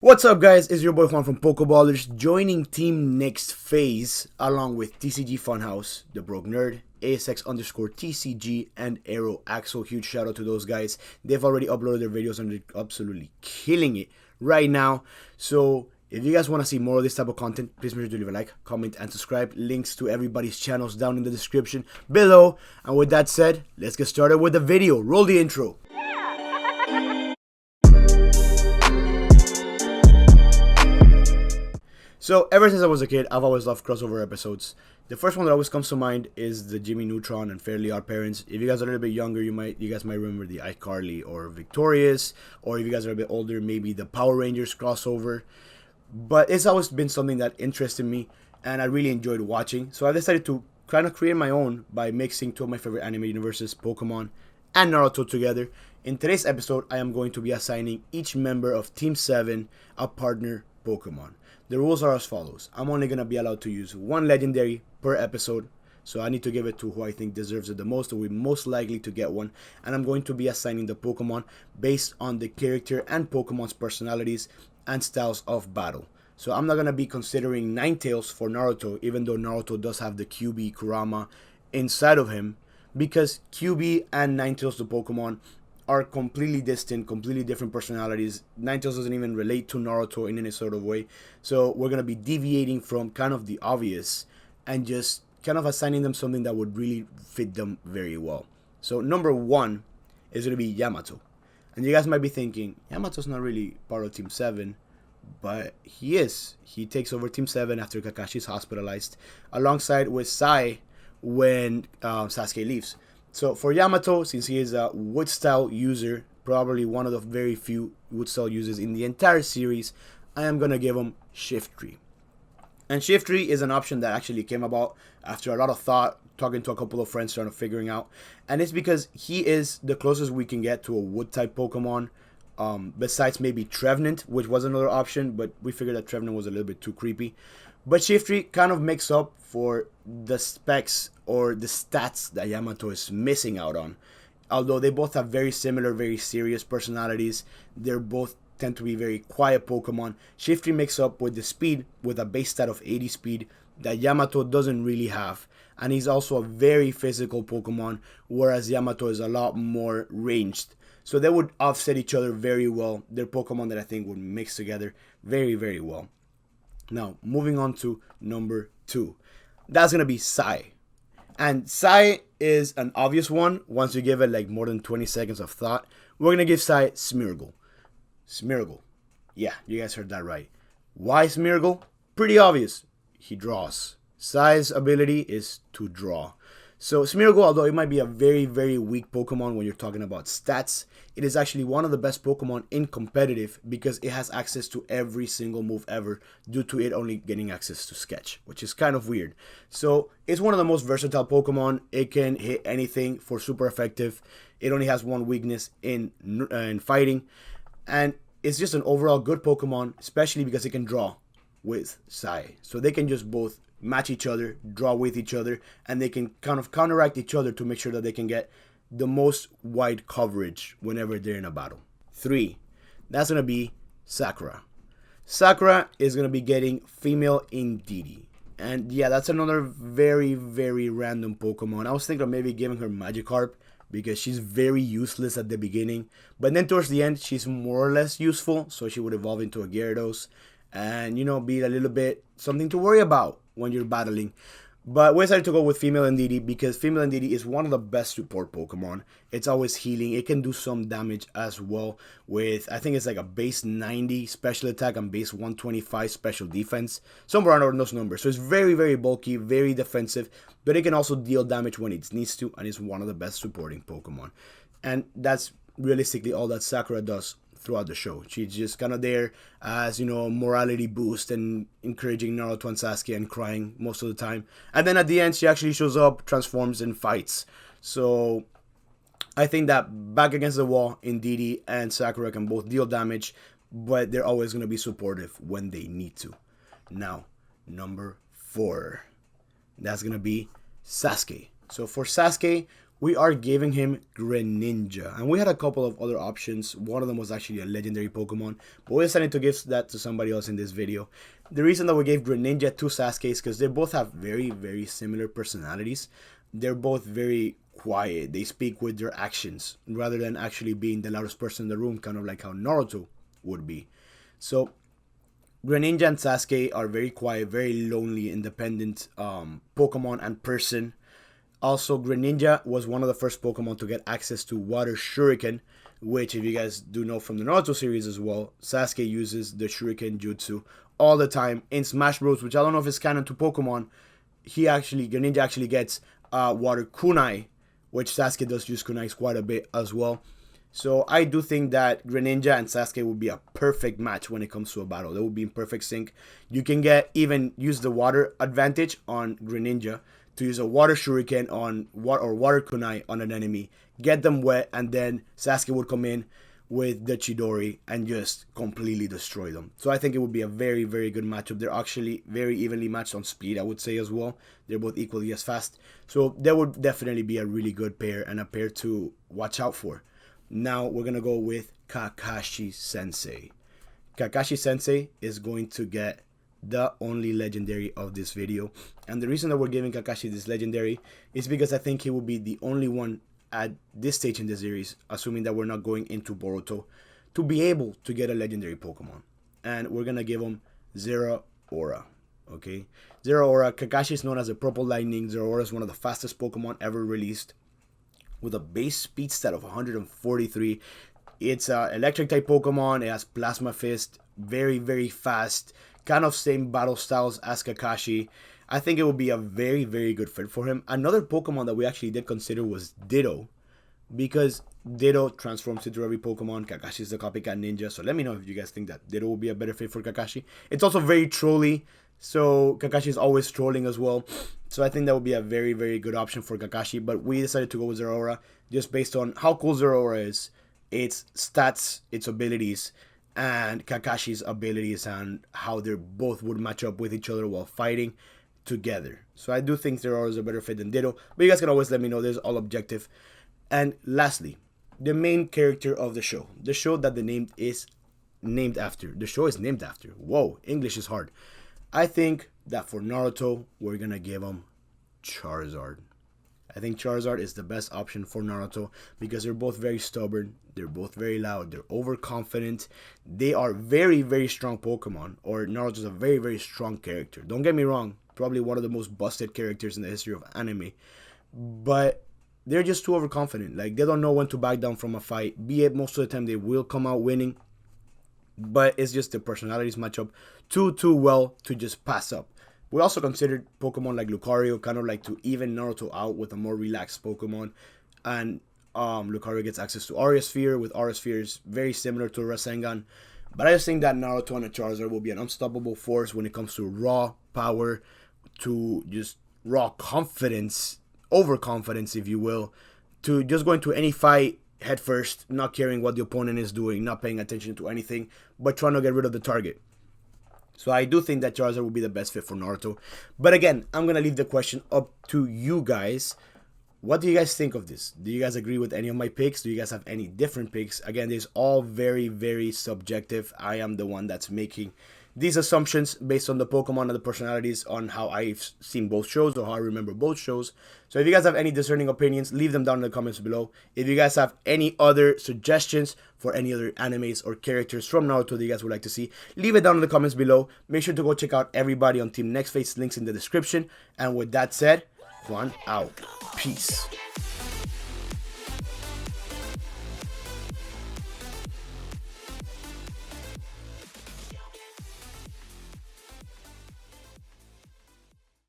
What's up, guys? It's your boy Juan from Pokeballers, joining Team Next Phase along with TCG Funhouse, The Broke Nerd, ASX_TCG, and Aero Axel. Huge shout out to those guys. They've already uploaded their videos and they're absolutely killing it right now. So if you guys want to see more of this type of content, please make sure to leave a like, comment, and subscribe. Links to everybody's channels down in the description below. And with that said, let's get started with the video. Roll the intro. So ever since I was a kid, I've always loved crossover episodes. The first one that always comes to mind is the Jimmy Neutron and Fairly Odd Parents. If you guys are a little bit younger, you guys might remember the iCarly or Victorious, or if you guys are a bit older, maybe the Power Rangers crossover. But it's always been something that interested me, and I really enjoyed watching. So I decided to kind of create my own by mixing two of my favorite anime universes, Pokemon and Naruto, together. In today's episode, I am going to be assigning each member of Team 7 a partner Pokemon. The rules are as follows. I'm only going to be allowed to use one legendary per episode. So I need to give it to who I think deserves it the most, or will be most likely to get one. And I'm going to be assigning the Pokemon based on the character and Pokemon's personalities and styles of battle. So I'm not going to be considering Ninetales for Naruto, even though Naruto does have the QB Kurama inside of him, because QB and Ninetales, the Pokemon, are completely distant, completely different personalities. Ninetales doesn't even relate to Naruto in any sort of way. So we're going to be deviating from kind of the obvious and just kind of assigning them something that would really fit them very well. So number one is going to be Yamato. And you guys might be thinking, Yamato's not really part of Team 7, but he is. He takes over Team 7 after Kakashi's hospitalized, alongside with Sai when Sasuke leaves. So for Yamato, since he is a wood style user, probably one of the very few wood style users in the entire series, I am going to give him Shift Tree. And Shift Tree is an option that actually came about after a lot of thought, talking to a couple of friends, trying to figuring out. And it's because he is the closest we can get to a wood type Pokemon, besides maybe Trevenant, which was another option, but we figured that Trevenant was a little bit too creepy. But Shift Tree kind of makes up for the specs or the stats that Yamato is missing out on. Although they both have very similar, very serious personalities, they're both tend to be very quiet Pokemon. Shift Tree makes up with the speed, with a base stat of 80 speed that Yamato doesn't really have. And he's also a very physical Pokemon, whereas Yamato is a lot more ranged. So they would offset each other very well. They're Pokemon that I think would mix together very, very well. Now, moving on to number 2. That's going to be Sai. And Sai is an obvious one once you give it like more than 20 seconds of thought. We're going to give Sai Smeargle. Smeargle. Yeah, you guys heard that right. Why Smeargle? Pretty obvious. He draws. Sai's ability is to draw. So Smeargle, although it might be a very, very weak Pokemon when you're talking about stats, it is actually one of the best Pokemon in competitive because it has access to every single move ever due to it only getting access to Sketch, which is kind of weird. So it's one of the most versatile Pokemon. It can hit anything for super effective. It only has one weakness in fighting. And it's just an overall good Pokemon, especially because it can draw with Sai. So they can just both match each other, draw with each other, and they can kind of counteract each other to make sure that they can get the most wide coverage whenever they're in a battle. 3. That's going to be Sakura. Sakura is going to be getting female Indeedee. And yeah, that's another very, very random Pokemon. I was thinking of maybe giving her Magikarp because she's very useless at the beginning. But then towards the end, she's more or less useful. So she would evolve into a Gyarados and, be a little bit something to worry about when you're battling. But we decided to go with female Indeedee because female Indeedee is one of the best support Pokemon. It's always healing. It can do some damage as well with, I think it's like a base 90 special attack and base 125 special defense. Somewhere around those numbers. So it's very, very bulky, very defensive. But it can also deal damage when it needs to. And it's one of the best supporting Pokemon. And that's realistically all that Sakura does throughout the show. She's just kind of there as, morality boost and encouraging Naruto and Sasuke and crying most of the time. And then at the end, she actually shows up, transforms, and fights. So I think that back against the wall, Indeedee and Sakura can both deal damage, but they're always going to be supportive when they need to. Now, number 4. That's going to be Sasuke. So for Sasuke, we are giving him Greninja. And we had a couple of other options. One of them was actually a legendary Pokemon, but we decided to give that to somebody else in this video. The reason that we gave Greninja to Sasuke is because they both have very, very similar personalities. They're both very quiet. They speak with their actions rather than actually being the loudest person in the room, kind of like how Naruto would be. So Greninja and Sasuke are very quiet, very lonely, independent Pokemon and person. Also, Greninja was one of the first Pokemon to get access to Water Shuriken, which, if you guys do know from the Naruto series as well, Sasuke uses the Shuriken Jutsu all the time in Smash Bros, which I don't know if it's canon to Pokemon. Greninja actually gets Water Kunai, which Sasuke does use Kunais quite a bit as well. So I do think that Greninja and Sasuke would be a perfect match when it comes to a battle. They would be in perfect sync. You can use the water advantage on Greninja to use a water shuriken on water kunai on an enemy, get them wet, and then Sasuke would come in with the Chidori and just completely destroy them. So I think it would be a very, very good matchup. They're actually very evenly matched on speed, I would say, as well. They're both equally as fast. So that would definitely be a really good pair and a pair to watch out for. Now we're going to go with Kakashi Sensei. Kakashi Sensei is going to get the only legendary of this video, and the reason that we're giving Kakashi this legendary is because I think he will be the only one at this stage in the series, assuming that we're not going into Boruto, to be able to get a legendary Pokemon, and we're gonna give him Zero Aura. Okay, Zero Aura. Kakashi is known as the Purple Lightning. Zero Aura is one of the fastest Pokemon ever released, with a base speed stat of 143. It's a electric type Pokemon. It has Plasma Fist, very, very fast, kind of same battle styles as Kakashi. I think it would be a very, very good fit for him. Another Pokemon that we actually did consider was Ditto, because Ditto transforms into every Pokemon. Kakashi is the copycat ninja, so let me know if you guys think that Ditto will be a better fit for Kakashi. It's also very trolly, so Kakashi is always trolling as well. So I think that would be a very, very good option for Kakashi, but we decided to go with Zero Aura just based on how cool Zero Aura is, its stats, its abilities, and Kakashi's abilities, and how they both would match up with each other while fighting together. So I do think Zero Aura is a better fit than Ditto, but you guys can always let me know. This is all objective. And lastly, the main character of the show that the name is named after. The show is named after. Whoa, English is hard. I think that for Naruto, we're gonna give him Charizard. I think Charizard is the best option for Naruto because they're both very stubborn, they're both very loud, they're overconfident, they are very, very strong Pokemon, or Naruto's a very, very strong character. Don't get me wrong, probably one of the most busted characters in the history of anime, but they're just too overconfident. Like, they don't know when to back down from a fight, be it most of the time they will come out winning, but it's just the personalities match up too well to just pass up. We also considered Pokemon like Lucario, kind of like to even Naruto out with a more relaxed Pokemon. And Lucario gets access to Aura Sphere, with Aura Spheres very similar to Rasengan. But I just think that Naruto and a Charizard will be an unstoppable force when it comes to raw power, to just raw confidence, overconfidence if you will, to just go into any fight head first, not caring what the opponent is doing, not paying attention to anything, but trying to get rid of the target. So I do think that Charizard will be the best fit for Naruto. But again, I'm going to leave the question up to you guys. What do you guys think of this? Do you guys agree with any of my picks? Do you guys have any different picks? Again, this is all very, very subjective. I am the one that's making these assumptions based on the Pokemon and the personalities, on how I've seen both shows or how I remember both shows. So if you guys have any discerning opinions, leave them down in the comments below. If you guys have any other suggestions for any other animes or characters from Naruto that you guys would like to see, leave it down in the comments below. Make sure to go check out everybody on Team Next Phase, links in the description. And with that said, Juan out. Peace.